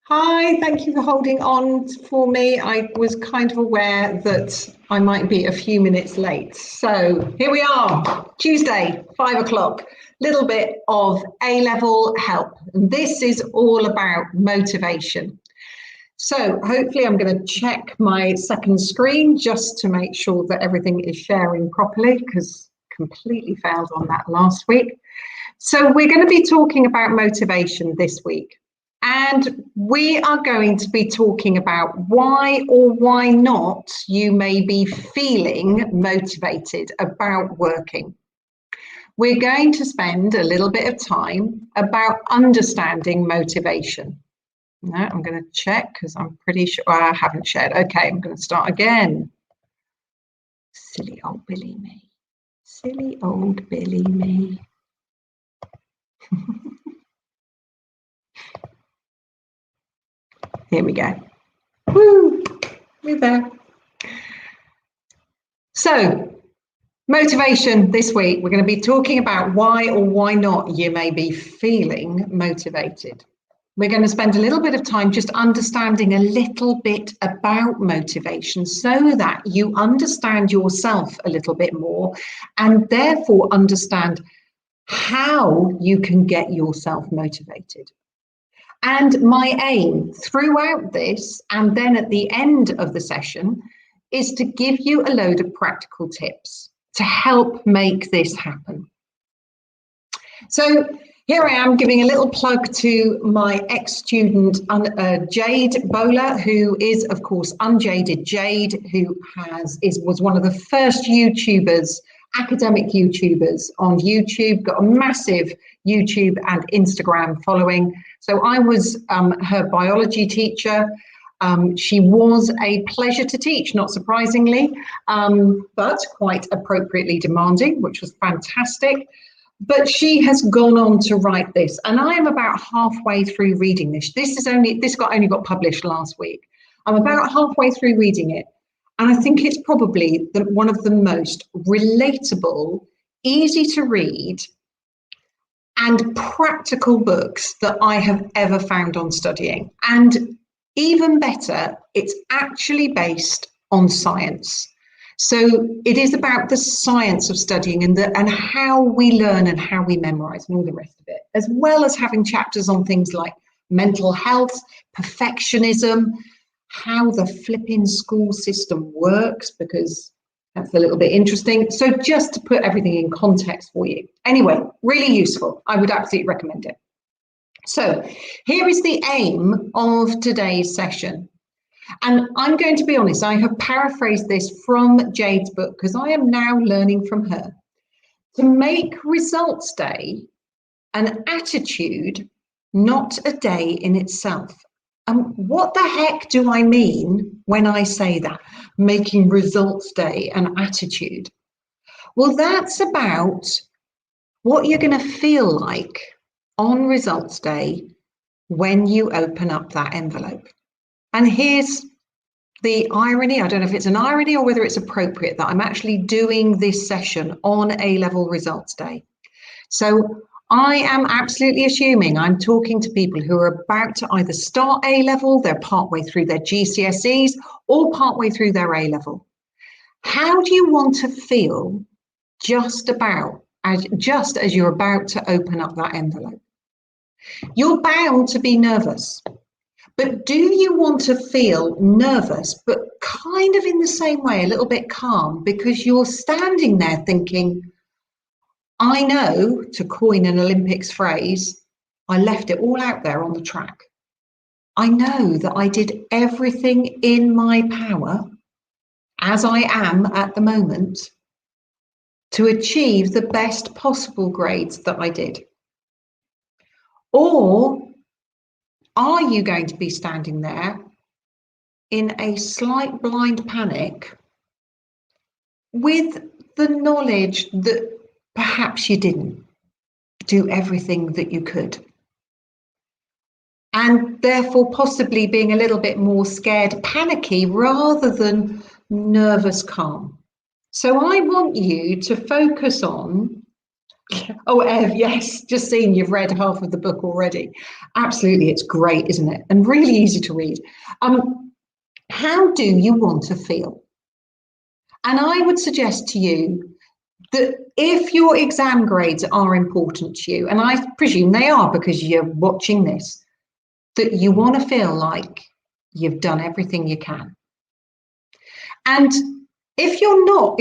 Hi, thank you for holding on for me. I was kind of aware that I might be a few minutes late. So here we are, Tuesday, 5 o'clock, little bit of A-level help. And this is all about motivation. So hopefully I'm going to check my second screen just to make sure that everything is sharing properly, because completely failed on that last week. So we're going to be talking about motivation this week. And we are going to be talking about why or why not you may be feeling motivated about working. We're going to spend a little bit of time about understanding motivation. Now, I'm going to check because I'm pretty sure I haven't shared. Okay, I'm going to start again. Silly old Billy me. Silly old Billy me. Here we go. Woo! We're there. So, motivation this week, we're going to be talking about why or why not you may be feeling motivated. We're going to spend a little bit of time just understanding a little bit about motivation so that you understand yourself a little bit more and therefore understand how you can get yourself motivated. And my aim throughout this, and then at the end of the session, is to give you a load of practical tips to help make this happen. So here I am giving a little plug to my ex-student Jade Bowler, who is, of course, Unjaded Jade, who was one of the first YouTubers, academic YouTubers on YouTube, got a massive YouTube and Instagram following. So I was her biology teacher. She was a pleasure to teach, not surprisingly, but quite appropriately demanding, which was fantastic. But she has gone on to write this, and I am about halfway through reading this. This only got published last week. I'm about halfway through reading it, and I think it's probably one of the most relatable, easy to read, and practical books that I have ever found on studying. And even better, it's actually based on science. So it is about the science of studying and how we learn and how we memorize and all the rest of it, as well as having chapters on things like mental health, perfectionism, how the flipping school system works, because that's a little bit interesting. So just to put everything in context for you. Anyway, really useful. I would absolutely recommend it. So here is the aim of today's session. And I'm going to be honest, I have paraphrased this from Jade's book because I am now learning from her to make results day an attitude, not a day in itself. And what the heck do I mean when I say that? Making results day an attitude. Well, that's about what you're going to feel like on results day when you open up that envelope. And here's the irony, I don't know if it's an irony or whether it's appropriate that I'm actually doing this session on A-level results day. So I am absolutely assuming I'm talking to people who are about to either start A-level, they're partway through their GCSEs, or partway through their A-level. How do you want to feel just as you're about to open up that envelope? You're bound to be nervous. But do you want to feel nervous, but kind of in the same way, a little bit calm, because you're standing there thinking, I know, to coin an Olympics phrase, I left it all out there on the track. I know that I did everything in my power, as I am at the moment, to achieve the best possible grades that I did. Or are you going to be standing there in a slight blind panic with the knowledge that perhaps you didn't do everything that you could? And therefore possibly being a little bit more scared, panicky, rather than nervous, calm. So I want you to focus on Oh, Ev, yes, just seen you've read half of the book already. Absolutely, it's great, isn't it? And really easy to read. How do you want to feel? And I would suggest to you that if your exam grades are important to you, and I presume they are because you're watching this, that you want to feel like you've done everything you can. And if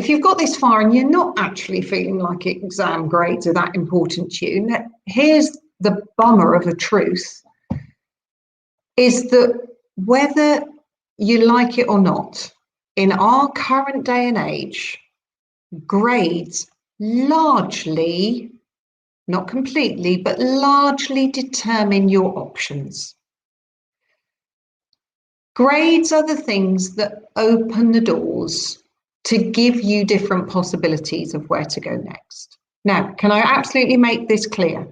you've got this far and you're not actually feeling like exam grades are that important to you, here's the bummer of a truth, is that whether you like it or not, in our current day and age, grades largely, not completely, but largely determine your options. Grades are the things that open the doors to give you different possibilities of where to go next. Now, can I absolutely make this clear?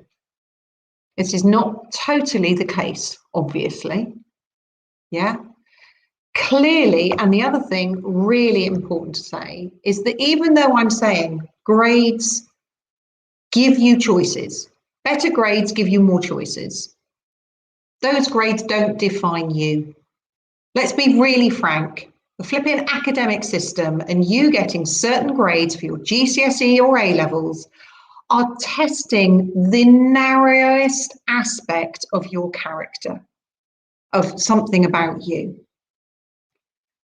This is not totally the case, obviously. Yeah. Clearly, and the other thing really important to say is that even though I'm saying grades give you choices, better grades give you more choices, those grades don't define you. Let's be really frank. The flipping academic system and you getting certain grades for your GCSE or A levels are testing the narrowest aspect of your character, of something about you.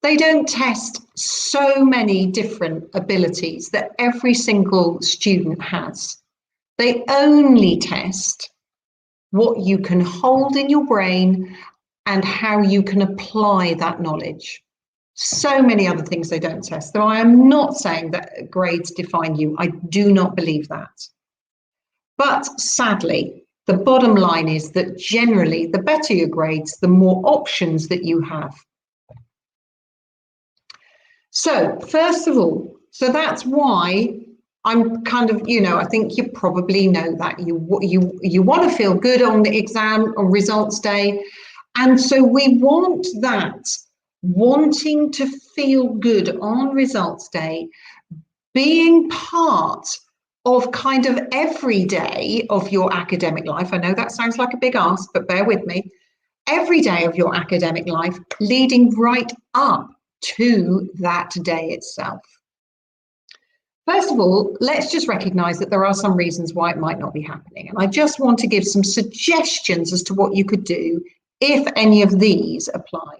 They don't test so many different abilities that every single student has. They only test what you can hold in your brain and how you can apply that knowledge. So many other things they don't test. So I am not saying that grades define you. I do not believe that. But sadly, the bottom line is that generally, the better your grades, the more options that you have. So first of all, so that's why I'm kind of, I think you probably know that you want to feel good on the exam or results day. And so we want that wanting to feel good on results day being part of kind of every day of your academic life. I know that sounds like a big ask, but bear with me. Every day of your academic life leading right up to that day itself. First of all, let's just recognize that there are some reasons why it might not be happening. And I just want to give some suggestions as to what you could do if any of these apply.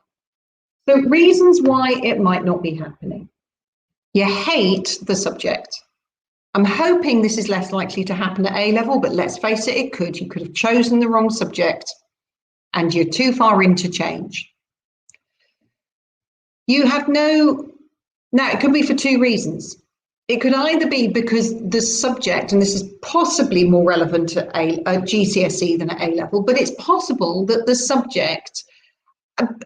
So reasons why it might not be happening. You hate the subject. I'm hoping this is less likely to happen at A level, but let's face it, it could. You could have chosen the wrong subject and you're too far in to change. You have now it could be for two reasons. It could either be because the subject, and this is possibly more relevant at GCSE than at A level, but it's possible that the subject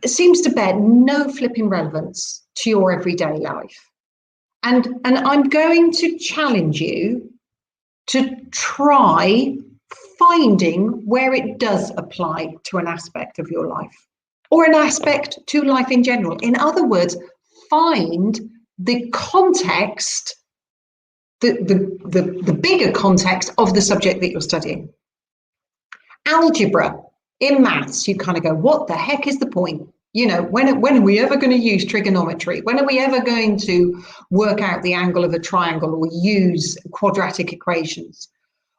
seems to bear no flipping relevance to your everyday life. And I'm going to challenge you to try finding where it does apply to an aspect of your life or an aspect to life in general. In other words, find the context, the bigger context of the subject that you're studying. Algebra, in maths, you kind of go, what the heck is the point? When are we ever going to use trigonometry? When are we ever going to work out the angle of a triangle or use quadratic equations?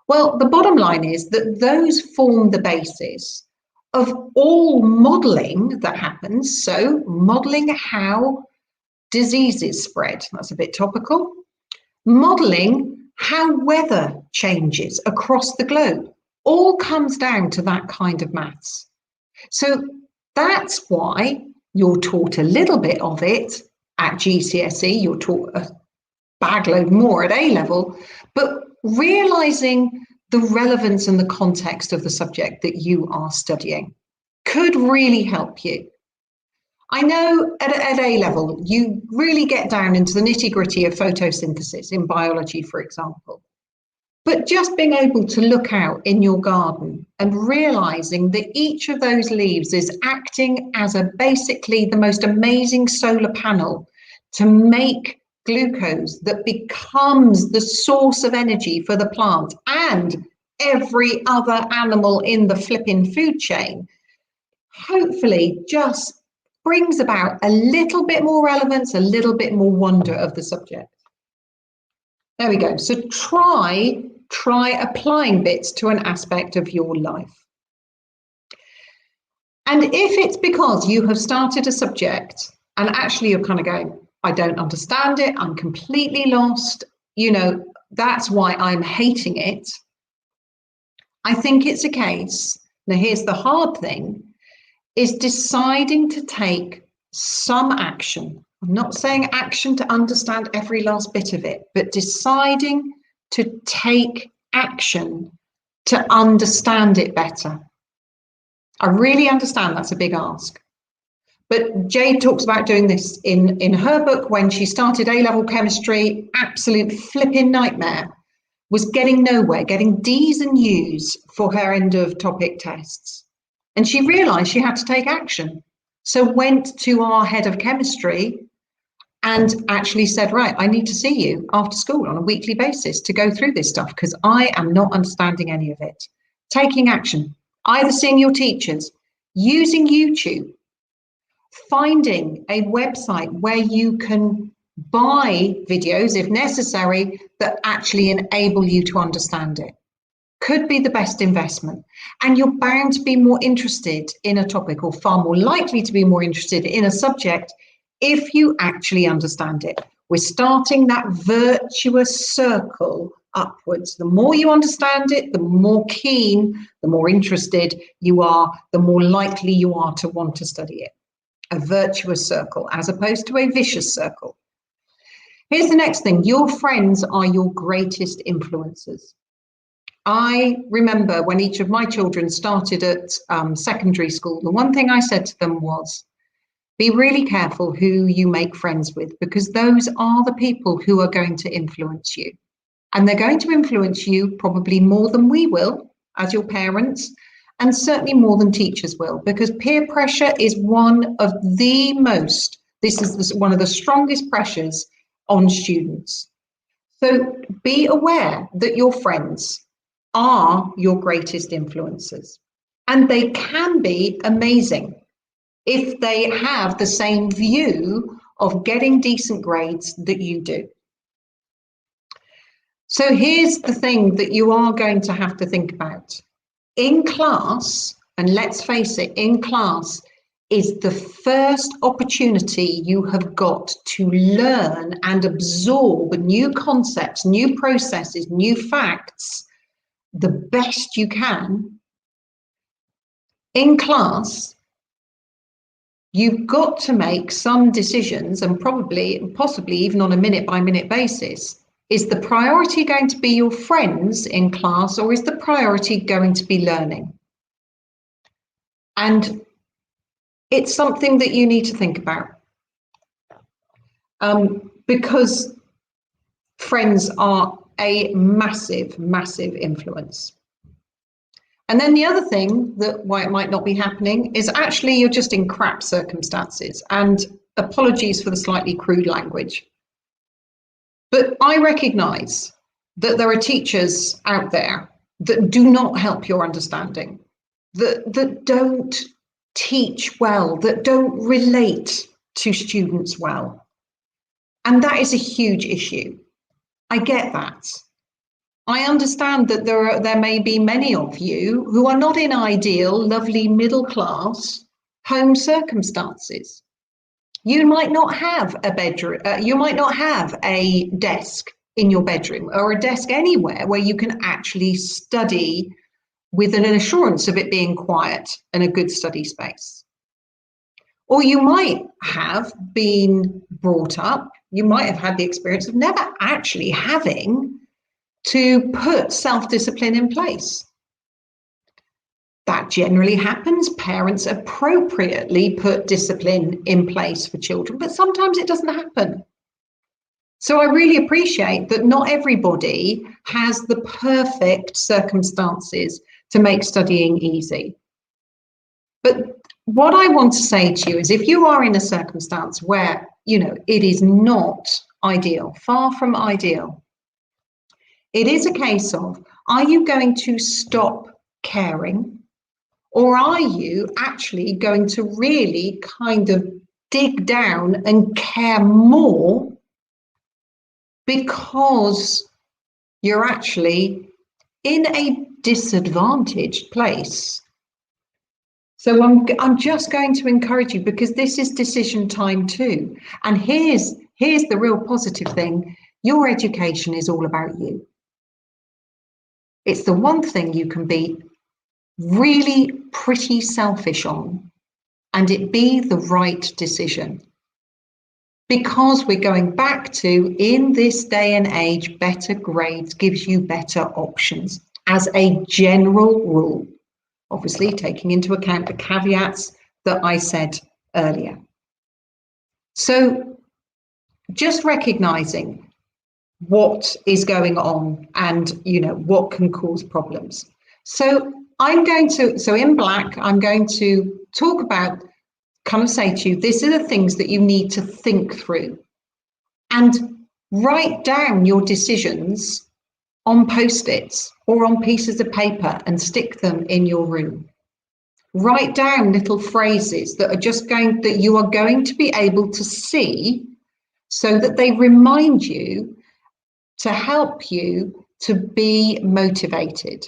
Well, the bottom line is that those form the basis of all modelling that happens. So modelling how diseases spread, that's a bit topical. Modelling how weather changes across the globe, all comes down to that kind of maths. So that's why you're taught a little bit of it at GCSE, you're taught a bagload more at A level, but realising the relevance and the context of the subject that you are studying could really help you. I know at A level, you really get down into the nitty-gritty of photosynthesis in biology, for example. But just being able to look out in your garden and realizing that each of those leaves is acting as basically the most amazing solar panel to make glucose that becomes the source of energy for the plant and every other animal in the flipping food chain, hopefully just brings about a little bit more relevance, a little bit more wonder of the subject. There we go. So try applying bits to an aspect of your life. And if it's because you have started a subject and actually you're kind of going, I don't understand it, I'm completely lost, you know, that's why I'm hating it. I think it's a case, now here's the hard thing, is deciding to take some action. I'm not saying action to understand every last bit of it, but deciding to take action to understand it better. I really understand that's a big ask. But Jade talks about doing this in her book when she started A-level chemistry, absolute flipping nightmare, was getting nowhere, getting D's and U's for her end of topic tests. And she realized she had to take action. So went to our head of chemistry and actually said, right, I need to see you after school on a weekly basis to go through this stuff because I am not understanding any of it. Taking action, either seeing your teachers, using YouTube, finding a website where you can buy videos, if necessary, that actually enable you to understand it. Could be the best investment. And you're bound to be more interested in a topic, or far more likely to be more interested in a subject if you actually understand it. We're starting that virtuous circle upwards. The more you understand it, the more keen, the more interested you are, the more likely you are to want to study it. A virtuous circle as opposed to a vicious circle. Here's the next thing. Your friends are your greatest influencers. I remember when each of my children started at secondary school, the one thing I said to them was, be really careful who you make friends with, because those are the people who are going to influence you. And they're going to influence you probably more than we will as your parents, and certainly more than teachers will, because peer pressure is one of the most, this is one of the strongest pressures on students. So be aware that your friends are your greatest influencers, and they can be amazing if they have the same view of getting decent grades that you do. So here's the thing that you are going to have to think about. In class, and let's face it, in class is the first opportunity you have got to learn and absorb new concepts, new processes, new facts, the best you can. In class, you've got to make some decisions, and possibly even on a minute-by-minute basis. Is the priority going to be your friends in class, or is the priority going to be learning? And it's something that you need to think about, because friends are a massive, massive influence. And then the other thing that why it might not be happening is actually you're just in crap circumstances, and apologies for the slightly crude language. But I recognise that there are teachers out there that do not help your understanding, that don't teach well, that don't relate to students well. And that is a huge issue. I get that. I understand that there may be many of you who are not in ideal, lovely, middle-class home circumstances. You might not have a bedroom, you might not have a desk in your bedroom or a desk anywhere where you can actually study with an assurance of it being quiet and a good study space. Or you might have been brought up, you might have had the experience of never actually having to put self-discipline in place. That generally happens. Parents appropriately put discipline in place for children, but sometimes it doesn't happen. So I really appreciate that not everybody has the perfect circumstances to make studying easy. But what I want to say to you is if you are in a circumstance where, you know, it is not ideal, far from ideal. It is a case of, are you going to stop caring, or are you actually going to really kind of dig down and care more because you're actually in a disadvantaged place? So I'm just going to encourage you, because this is decision time too. And here's the real positive thing. Your education is all about you. It's the one thing you can be really pretty selfish on, and it be the right decision. Because we're going back to, in this day and age, better grades gives you better options as a general rule. Obviously, taking into account the caveats that I said earlier. So just recognizing what is going on and, what can cause problems. So in black, I'm going to talk about, kind of say to you, these are the things that you need to think through and write down your decisions on Post-its or on pieces of paper and stick them in your room. Write down little phrases that you are going to be able to see, so that they remind you, to help you to be motivated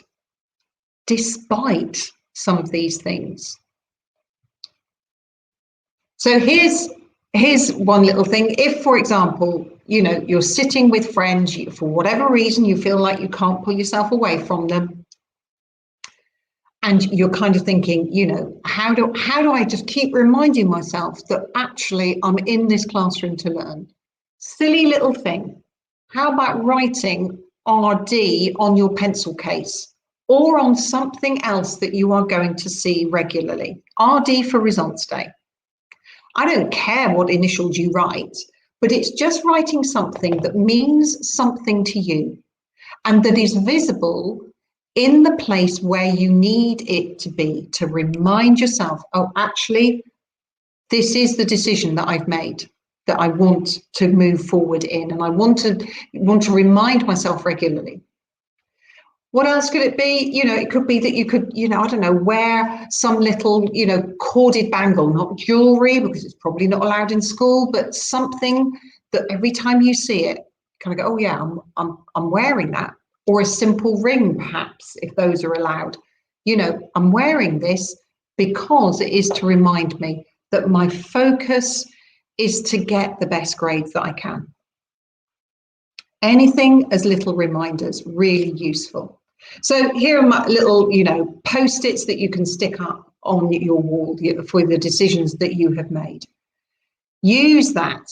despite some of these things. So here's one little thing. If, for example, you're sitting with friends, for whatever reason you feel like you can't pull yourself away from them, and you're kind of thinking, how do I just keep reminding myself that actually I'm in this classroom to learn? Silly little thing. How about writing RD on your pencil case, or on something else that you are going to see regularly? RD for results day. I don't care what initials you write, but it's just writing something that means something to you and that is visible in the place where you need it to be, to remind yourself, oh, actually, this is the decision that I've made, that I want to move forward in, and I want to remind myself regularly. What else could it be? It could be that you could, I don't know, wear some little, corded bangle, not jewelry, because it's probably not allowed in school, but something that every time you see it, kind of go, oh yeah, I'm wearing that. Or a simple ring, perhaps, if those are allowed. I'm wearing this because it is to remind me that my focus is to get the best grades that I can. Anything as little reminders, really useful. So here are my little, Post-its that you can stick up on your wall for the decisions that you have made. Use that.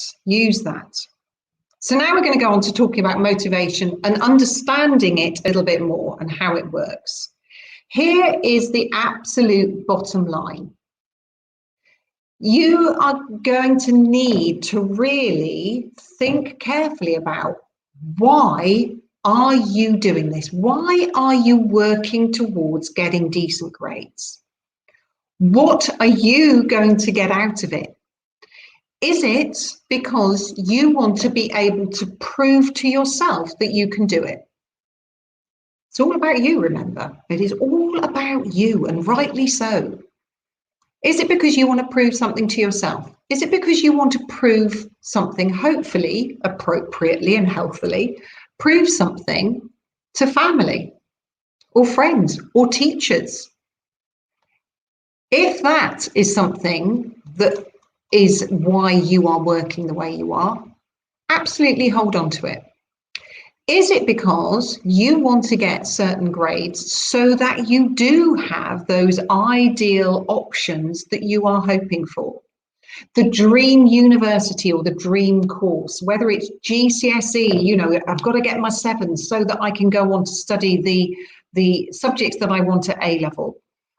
So now we're going to go on to talking about motivation and understanding it a little bit more and how it works. Here is the absolute bottom line. You are going to need to really think carefully about, why are you doing this? Why are you working towards getting decent grades? What are you going to get out of it? Is it because you want to be able to prove to yourself that you can do it? It's all about you, remember. It is all about you, and rightly so. Is it because you want to prove something to yourself? Is it because you want to prove something, hopefully, appropriately and healthily, prove something to family or friends or teachers? If that is something that is why you are working the way you are, absolutely hold on to it. Is it because you want to get certain grades so that you do have those ideal options that you are hoping for? The dream university or the dream course, whether it's GCSE, I've got to get my 7s so that I can go on to study the subjects that I want at A-level.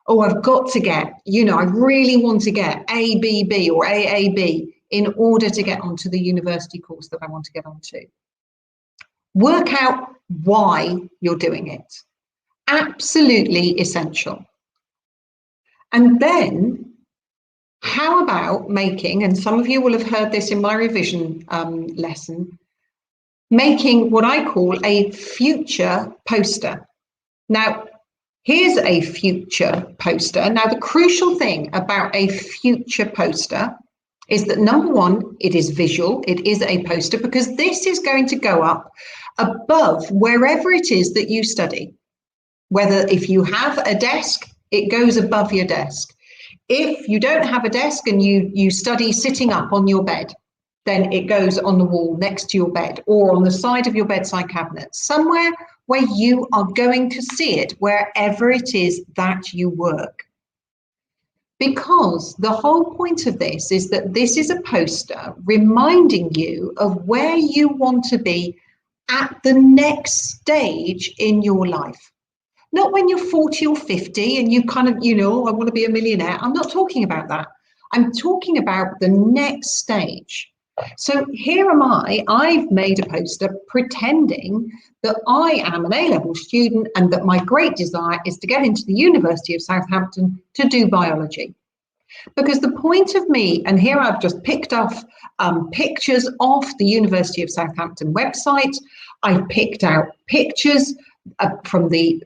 Oh, I've got to get, I really want to get ABB or AAB in order to get onto the university course that I want to get onto. Work out why you're doing it. Absolutely essential. And then, how about making, and some of you will have heard this in my revision lesson, making what I call a future poster. Now, here's a future poster. Now, the crucial thing about a future poster is that, number one, it is visual. It is a poster because this is going to go up above wherever it is that you study. Whether if you have a desk, it goes above your desk. If you don't have a desk and you study sitting up on your bed, then it goes on the wall next to your bed or on the side of your bedside cabinet, somewhere where you are going to see it wherever it is that you work. Because the whole point of this is that this is a poster reminding you of where you want to be at the next stage in your life. Not when you're 40 or 50 and you kind of, I want to be a millionaire. I'm not talking about that. I'm talking about the next stage. So here am I've made a poster pretending that I am an A-level student and that my great desire is to get into the University of Southampton to do biology. Because the point of me, and here I've just picked off pictures off the University of Southampton website. I've picked out pictures from the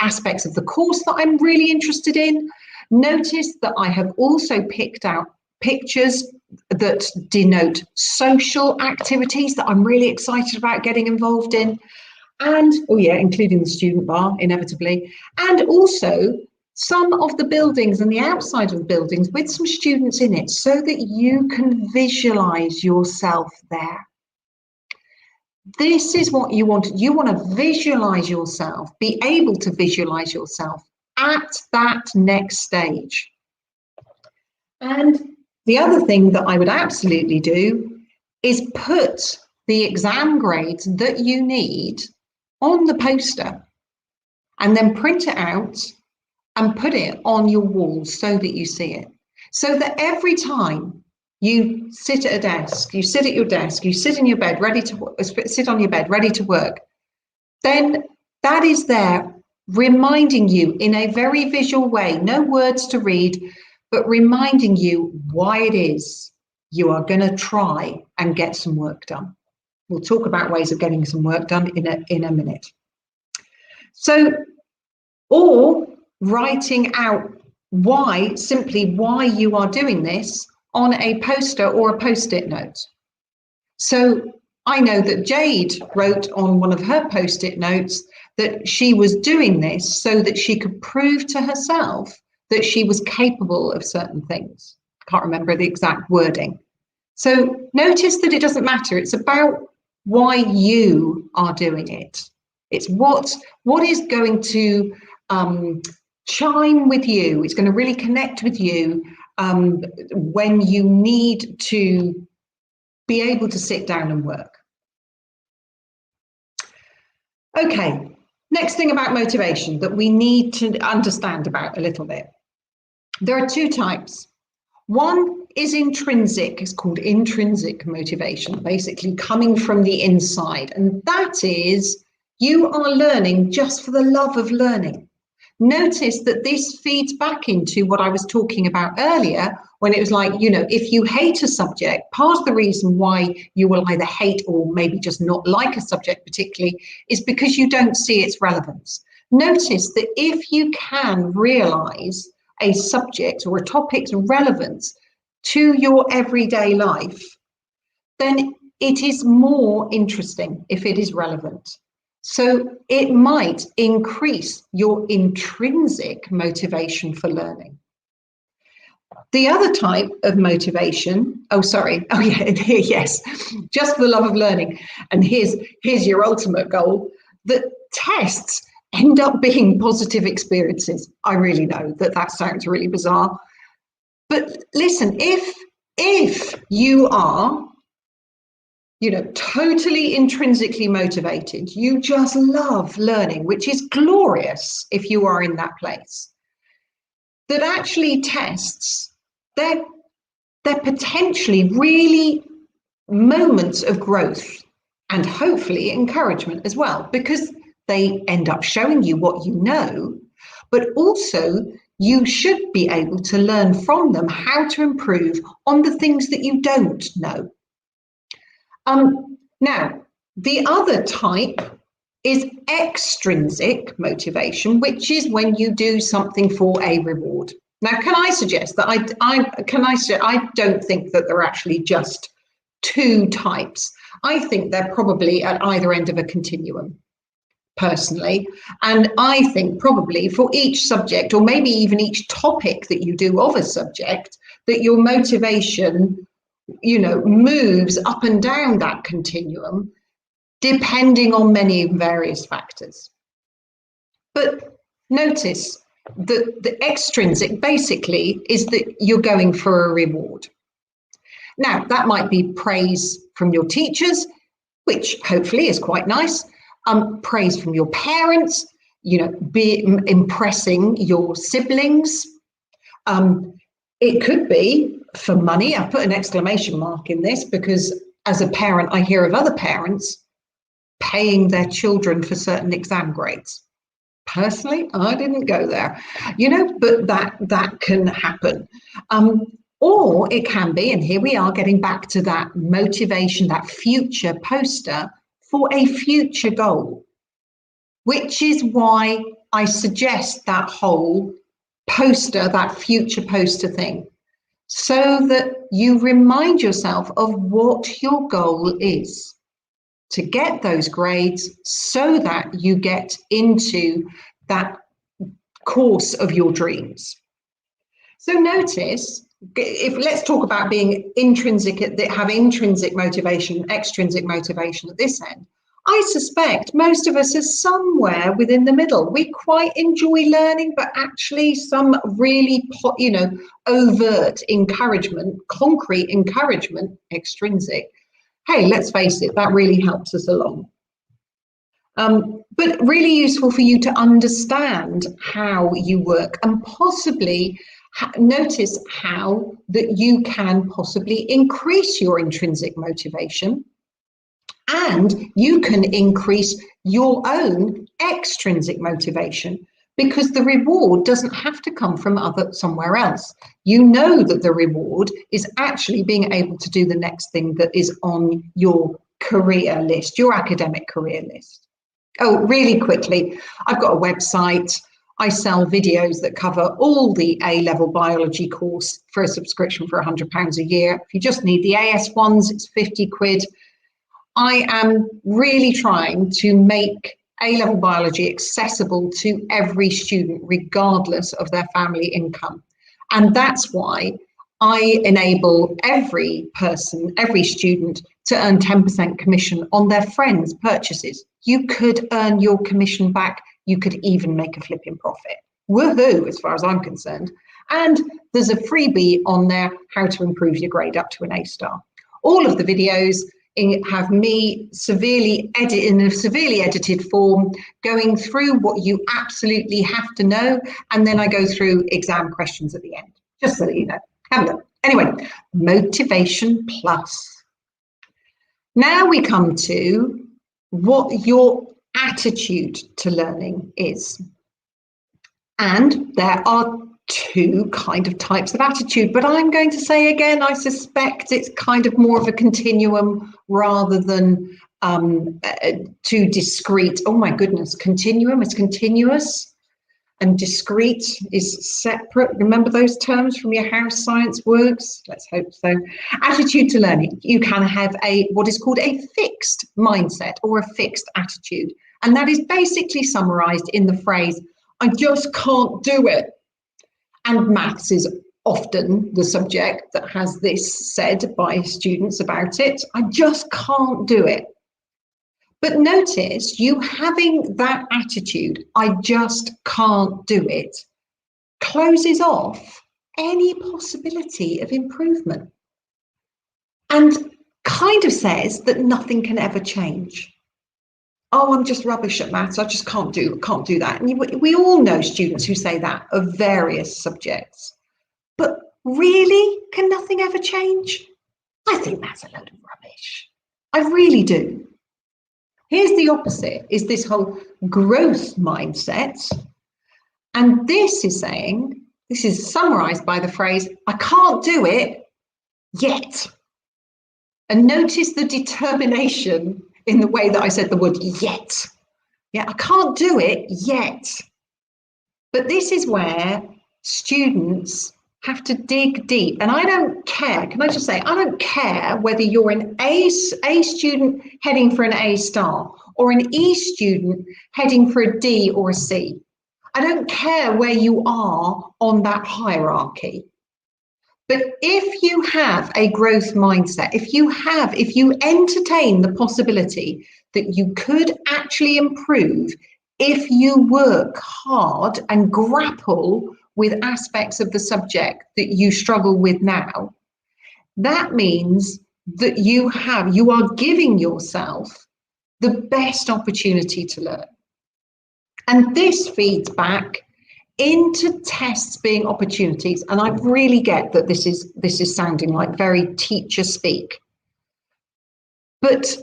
aspects of the course that I'm really interested in. Notice that I have also picked out pictures that denote social activities that I'm really excited about getting involved in. And, including the student bar, inevitably. And also some of the buildings and the outside of the buildings with some students in it so that you can visualize yourself there. This is what you want. You want to visualize yourself, be able to visualize yourself at that next stage. And the other thing that I would absolutely do is put the exam grades that you need on the poster and then print it out and put it on your wall so that you see it. So that every time you sit at a desk, you sit at your desk, you sit in your bed, sit on your bed, ready to work, then that is there reminding you in a very visual way, no words to read, but reminding you why it is you are going to try and get some work done. We'll talk about ways of getting some work done in a minute. So, or writing out simply why you are doing this on a poster or a post-it note. So I know that Jade wrote on one of her post-it notes that she was doing this so that she could prove to herself that she was capable of certain things. Can't remember the exact wording. So notice that it doesn't matter. It's about why you are doing it. It's what is going to chime with you. It's going to really connect with you when you need to be able to sit down and work. Okay, next thing about motivation that we need to understand about a little bit. There are two types. One is intrinsic, it's called intrinsic motivation, basically coming from the inside. And that is you are learning just for the love of learning. Notice that this feeds back into what I was talking about earlier when it was like, if you hate a subject, part of the reason why you will either hate or maybe just not like a subject particularly is because you don't see its relevance. Notice that if you can realize a subject or a topic's relevance to your everyday life, then it is more interesting if it is relevant. So it might increase your intrinsic motivation for learning. The other type of motivation, yes, just for the love of learning. And here's your ultimate goal, that tests end up being positive experiences. I really know that sounds really bizarre. But listen, if you are totally intrinsically motivated, you just love learning, which is glorious if you are in that place, that actually tests, they're potentially really moments of growth and hopefully encouragement as well, because they end up showing you what you know, but also you should be able to learn from them how to improve on the things that you don't know. Now, The other type is extrinsic motivation, which is when you do something for a reward. Now, can I suggest that I don't think that there are actually just two types. I think they're probably at either end of a continuum, personally. And I think probably for each subject, or maybe even each topic that you do of a subject, that your motivation, moves up and down that continuum, depending on many various factors. But notice that the extrinsic basically is that you're going for a reward. Now, that might be praise from your teachers, which hopefully is quite nice, praise from your parents, be impressing your siblings. It could be for money. I've put an exclamation mark in this because as a parent, I hear of other parents paying their children for certain exam grades. Personally, I didn't go there, but that can happen. Or it can be, and here we are getting back to that motivation, that future poster for a future goal, which is why I suggest that whole poster, that future poster thing, so that you remind yourself of what your goal is, to get those grades so that you get into that course of your dreams. So notice, let's talk about being intrinsic, have intrinsic motivation, extrinsic motivation at this end. I suspect most of us are somewhere within the middle. We quite enjoy learning, but actually some really, overt encouragement, concrete encouragement, extrinsic. Hey, let's face it, that really helps us along. But really useful for you to understand how you work and possibly notice how that you can possibly increase your intrinsic motivation, and you can increase your own extrinsic motivation, because the reward doesn't have to come from somewhere else. You know that the reward is actually being able to do the next thing that is on your career list, your academic career list. Oh, really quickly, I've got a website. I sell videos that cover all the A-level biology course for a subscription for £100 a year. If you just need the AS ones, it's 50 quid. I am really trying to make A-level biology accessible to every student, regardless of their family income. And that's why I enable every person, every student, to earn 10% commission on their friends' purchases. You could earn your commission back. You could even make a flipping profit. Woohoo, as far as I'm concerned. And there's a freebie on there, how to improve your grade up to an A star. All of the videos have me in a severely edited form, going through what you absolutely have to know, and then I go through exam questions at the end, just so that you know. Have a look. Anyway, motivation plus. Now we come to what your attitude to learning is. And there are two kind of types of attitude, but I'm going to say again, I suspect it's kind of more of a continuum rather than too discrete. Oh my goodness, continuum is continuous and discrete is separate. Remember those terms from your house science works? Let's hope so. Attitude to learning. You can have what is called a fixed mindset or a fixed attitude. And that is basically summarized in the phrase, I just can't do it. And maths is often the subject that has this said by students about it. I just can't do it. But notice you having that attitude, I just can't do it, closes off any possibility of improvement and kind of says that nothing can ever change. Oh, I'm just rubbish at maths. I just can't do that. And we all know students who say that of various subjects. But really, can nothing ever change? I think that's a load of rubbish. I really do. Here's the opposite, is this whole growth mindset. And this is summarized by the phrase, I can't do it yet. And notice the determination in the way that I said the word yet. Yeah, I can't do it yet. But this is where students have to dig deep. And I don't care, can I just say, I don't care whether you're an A student heading for an A star or an E student heading for a D or a C. I don't care where you are on that hierarchy. But if you have a growth mindset, if you entertain the possibility that you could actually improve if you work hard and grapple with aspects of the subject that you struggle with now, that means that you are giving yourself the best opportunity to learn. And this feeds back into tests being opportunities. And I really get that this is sounding like very teacher speak. But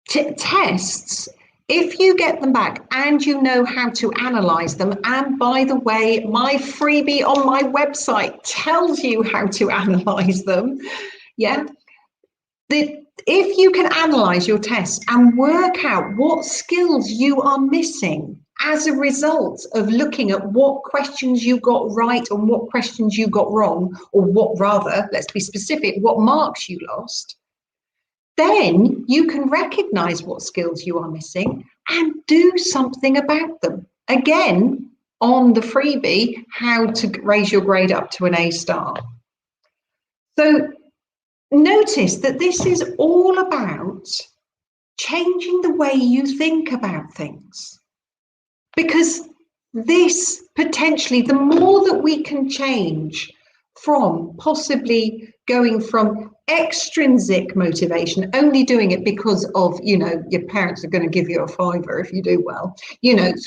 tests, if you get them back and you know how to analyze them, and by the way, my freebie on my website tells you how to analyze them, yeah, if you can analyze your tests and work out what skills you are missing as a result of looking at what questions you got right and what questions you got wrong, or what rather, let's be specific, what marks you lost, then you can recognize what skills you are missing and do something about them. Again, on the freebie, how to raise your grade up to an A star. So notice that this is all about changing the way you think about things. Because this potentially, the more that we can change from possibly going from extrinsic motivation, only doing it because of, your parents are going to give you a fiver if you do well,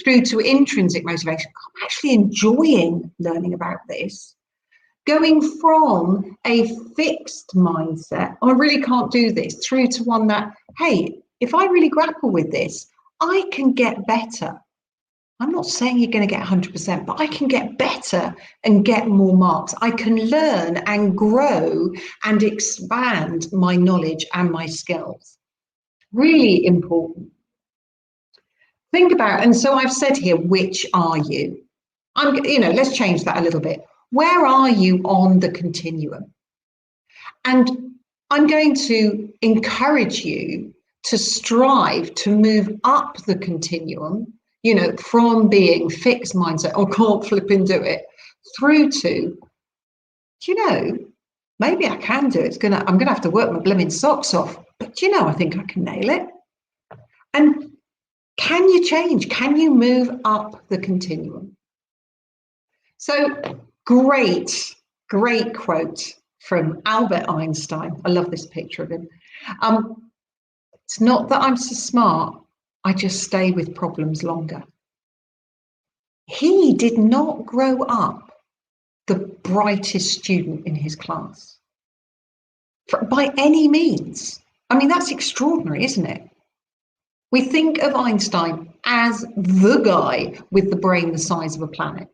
through to intrinsic motivation. I'm actually enjoying learning about this. Going from a fixed mindset, I really can't do this, through to one that, hey, if I really grapple with this, I can get better. I'm not saying you're going to get 100%, but I can get better and get more marks. I can learn and grow and expand my knowledge and my skills. Really important. Think about, and so I've said here, which are you? Let's change that a little bit. Where are you on the continuum? And I'm going to encourage you to strive to move up the continuum, from being fixed mindset, or can't flip and do it, through to, maybe I can do it. I'm gonna have to work my blooming socks off, but I think I can nail it. And can you change? Can you move up the continuum? So great quote from Albert Einstein. I love this picture of him. It's not that I'm so smart, I just stay with problems longer. He did not grow up the brightest student in his class by any means. I mean, that's extraordinary, isn't it? We think of Einstein as the guy with the brain the size of a planet.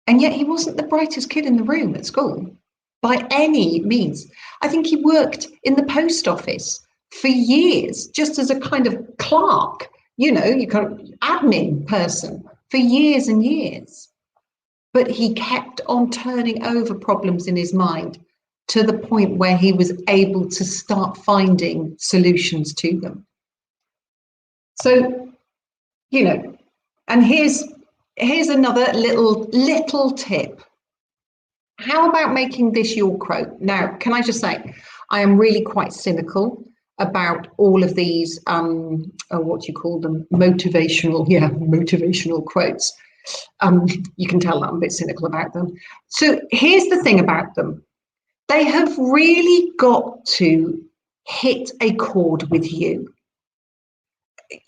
And yet he wasn't the brightest kid in the room at school by any means. I think he worked in the post office for years, just as a kind of clerk, you kind of admin person for years and years. But he kept on turning over problems in his mind to the point where he was able to start finding solutions to them. So, and here's another little tip. How about making this your quote? Now, can I just say, I am really quite cynical about all of these, what do you call them? Motivational quotes. You can tell that I'm a bit cynical about them. So here's the thing about them. They have really got to hit a chord with you.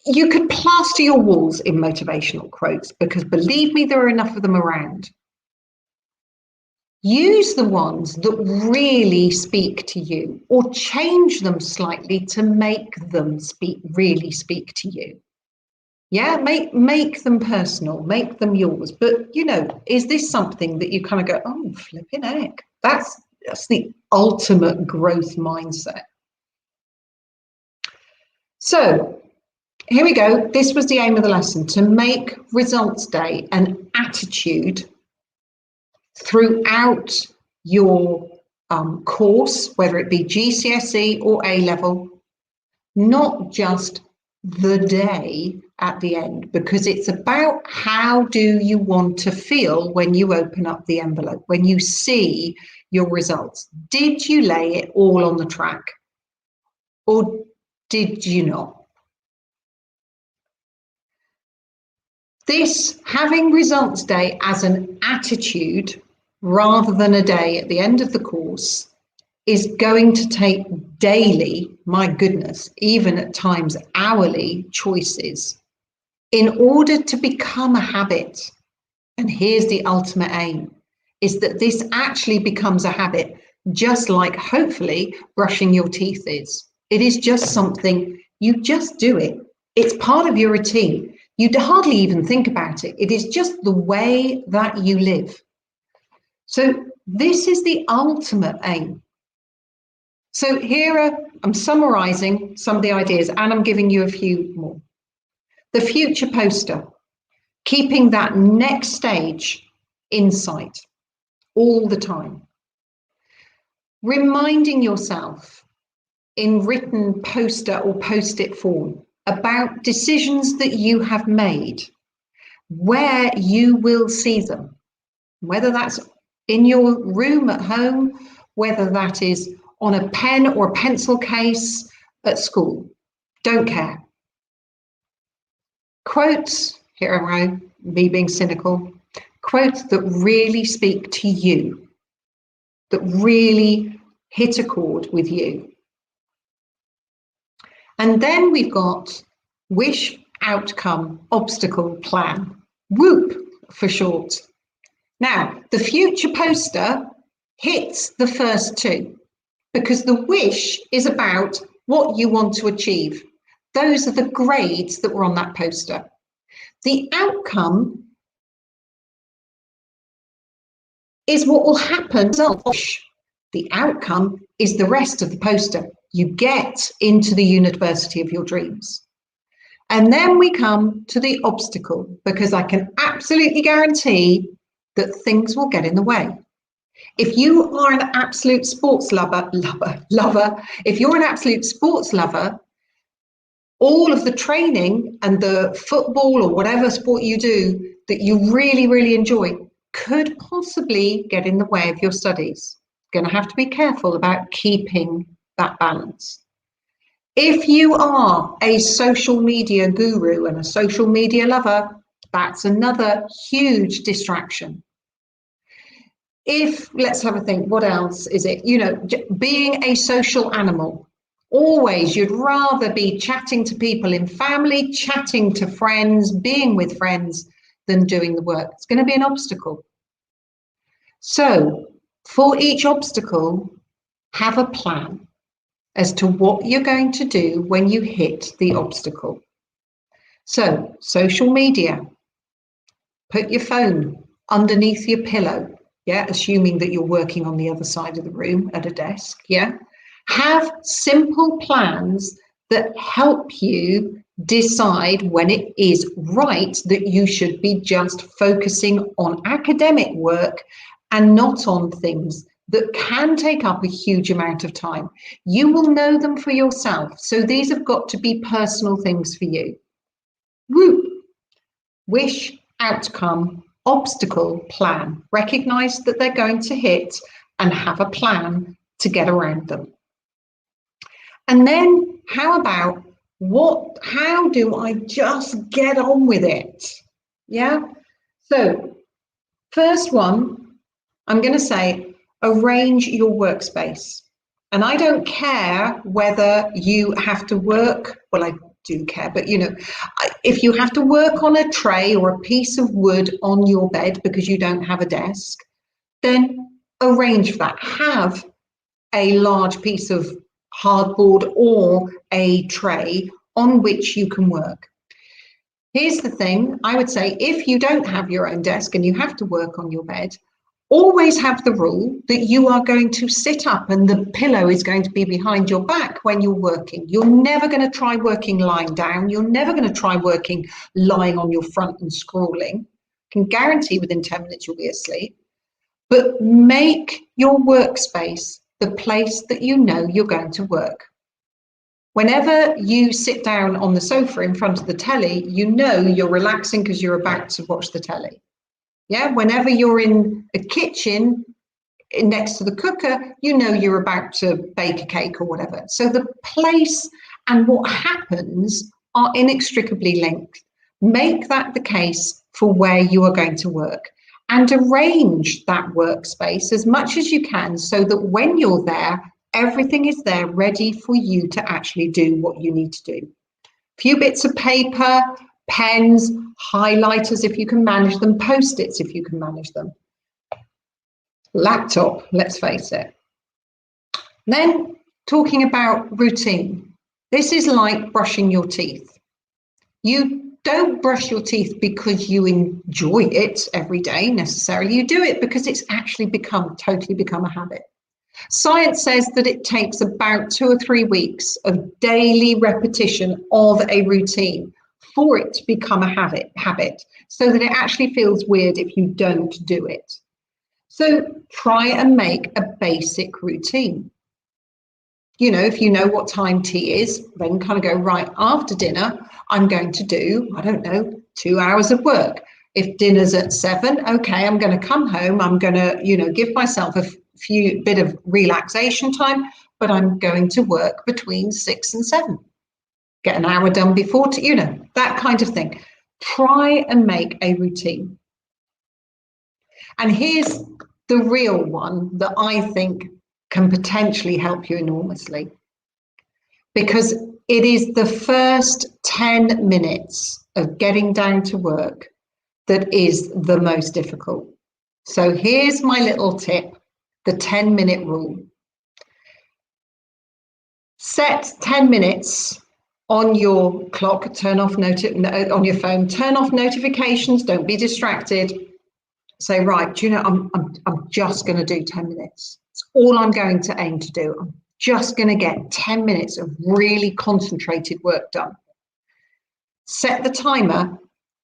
You could plaster your walls in motivational quotes, because believe me, there are enough of them around. Use the ones that really speak to you, or change them slightly to make them really speak to you. Yeah, make them personal, make them yours. But, is this something that you kind of go, oh, flipping heck, that's the ultimate growth mindset. So here we go. This was the aim of the lesson, to make results day an attitude throughout your course, whether it be GCSE or A-level, not just the day at the end, because it's about how do you want to feel when you open up the envelope, when you see your results. Did you lay it all on the track, or did you not? This, having results day as an attitude rather than a day at the end of the course, is going to take daily, my goodness, even at times hourly choices in order to become a habit. And here's the ultimate aim, is that this actually becomes a habit, just like hopefully brushing your teeth is. It is just something, you just do it. It's part of your routine. You hardly even think about it. It is just the way that you live. So this is the ultimate aim. So here I'm summarizing some of the ideas, and I'm giving you a few more. The future poster, keeping that next stage in sight all the time. Reminding yourself in written poster or post-it form about decisions that you have made, where you will see them, whether that's in your room at home, whether that is on a pen or a pencil case at school. Don't care. Quotes, here I go, me being cynical, quotes that really speak to you, that really hit a chord with you. And then we've got wish, outcome, obstacle, plan. WOOP for short. Now, the future poster hits the first two, because the wish is about what you want to achieve. Those are the grades that were on that poster. The outcome is what will happen. The outcome is the rest of the poster. You get into the university of your dreams. And then we come to the obstacle, because I can absolutely guarantee that things will get in the way. If you are an absolute sports lover, if you're an absolute sports lover, all of the training and the football or whatever sport you do that you really, really enjoy could possibly get in the way of your studies. You're going to have to be careful about keeping that balance. If you are a social media guru and a social media lover, that's another huge distraction. If, let's have a think, what else is it? You know, being a social animal, always you'd rather be chatting to people in family, chatting to friends, being with friends than doing the work. It's going to be an obstacle. So for each obstacle, have a plan as to what you're going to do when you hit the obstacle. So social media, put your phone underneath your pillow. Yeah, assuming that you're working on the other side of the room at a desk, yeah? Have simple plans that help you decide when it is right that you should be just focusing on academic work and not on things that can take up a huge amount of time. You will know them for yourself, so these have got to be personal things for you. Whoop. Wish, outcome, obstacle, plan. Recognize that they're going to hit and have a plan to get around them. And then how about how do I just get on with it? Yeah. So first one, I'm going to say, arrange your workspace. And I don't care whether you have to work, well, I do care, but you know, if you have to work on a tray or a piece of wood on your bed because you don't have a desk, then arrange for that. Have a large piece of hardboard or a tray on which you can work. Here's the thing, I would say, if you don't have your own desk and you have to work on your bed, Always have the rule that you are going to sit up and the pillow is going to be behind your back when you're working. You're never going to try working lying down. You're never going to try working lying on your front and scrolling. I can guarantee within 10 minutes you'll be asleep. But make your workspace the place that you know you're going to work. Whenever you sit down on the sofa in front of the telly, you know you're relaxing because you're about to watch the telly. Yeah, whenever you're in a kitchen next to the cooker, you know you're about to bake a cake or whatever. So the place and what happens are inextricably linked. Make that the case for where you are going to work and arrange that workspace as much as you can so that when you're there, everything is there ready for you to actually do what you need to do. A few bits of paper, pens, highlighters if you can manage them, post-its if you can manage them. Laptop, let's face it. Then talking about routine. This is like brushing your teeth. You don't brush your teeth because you enjoy it every day necessarily. You do it because it's actually totally become a habit. Science says that it takes about 2 or 3 weeks of daily repetition of a routine for it to become a habit, so that it actually feels weird if you don't do it. So try and make a basic routine. You know, if you know what time tea is, then kind of go, right, after dinner, I'm going to do, I don't know, 2 hours of work. If dinner's at 7, okay, I'm going to come home, I'm going to, you know, give myself a few bit of relaxation time, but I'm going to work between 6 and 7. Get an hour done before, you know, that kind of thing. Try and make a routine. And here's the real one that I think can potentially help you enormously, because it is the first 10 minutes of getting down to work that is the most difficult. So here's my little tip, the 10-minute rule. Set 10 minutes on your clock, turn off on your phone, turn off notifications, don't be distracted. Say, right, do you know, I'm just going to do 10 minutes. It's all I'm going to aim to do. I'm just going to get 10 minutes of really concentrated work done. Set the timer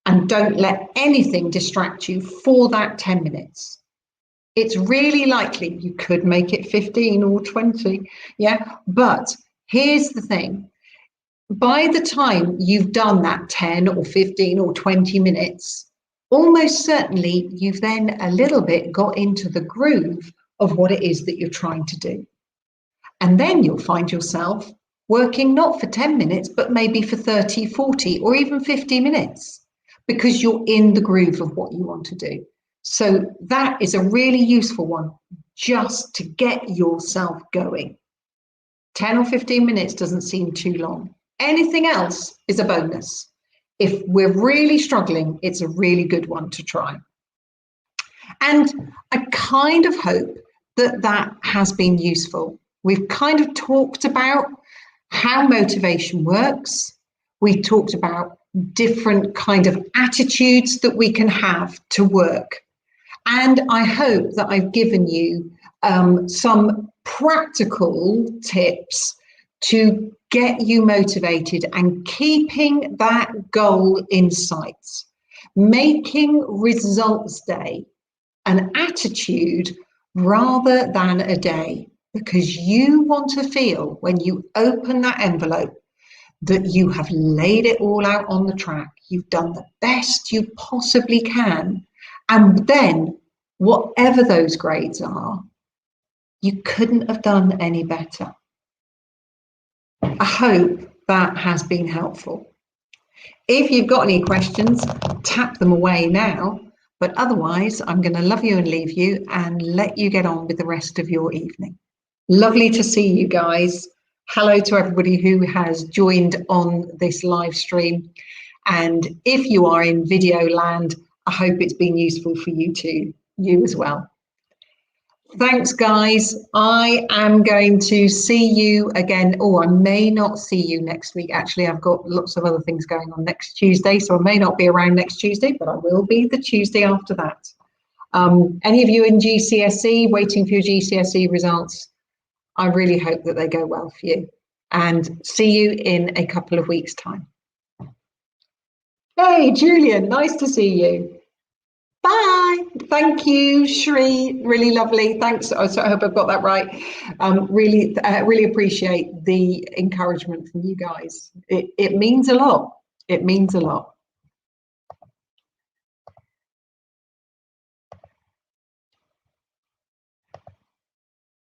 and don't let anything distract you for that 10 minutes. It's really likely you could make it 15 or 20, yeah? But here's the thing. By the time you've done that 10 or 15 or 20 minutes, almost certainly you've then a little bit got into the groove of what it is that you're trying to do. And then you'll find yourself working not for 10 minutes, but maybe for 30, 40, or even 50 minutes, because you're in the groove of what you want to do. So that is a really useful one, just to get yourself going. 10 or 15 minutes doesn't seem too long. Anything else is a bonus. If we're really struggling, it's a really good one to try. And I kind of hope that that has been useful. We've kind of talked about how motivation works. We talked about different kind of attitudes that we can have to work. And I hope that I've given you some practical tips to get you motivated and keeping that goal in sight, making results day an attitude rather than a day, because you want to feel when you open that envelope that you have laid it all out on the track. You've done the best you possibly can. And then whatever those grades are, you couldn't have done any better. I hope that has been helpful. If you've got any questions, tap them away now. But otherwise, I'm going to love you and leave you and let you get on with the rest of your evening. Lovely to see you guys. Hello to everybody who has joined on this live stream. And if you are in video land, I hope it's been useful for you too, you as well. Thanks, guys. I am going to see you again. Oh, I may not see you next week. Actually, I've got lots of other things going on next Tuesday, so I may not be around next Tuesday, but I will be the Tuesday after that. Any of you in GCSE, waiting for your GCSE results, I really hope that they go well for you, and see you in a couple of weeks' time. Hey, Julian, nice to see you. Bye. Thank you, Shri. Really lovely. Thanks. I hope I've got that right. Really appreciate the encouragement from you guys. It means a lot. It means a lot.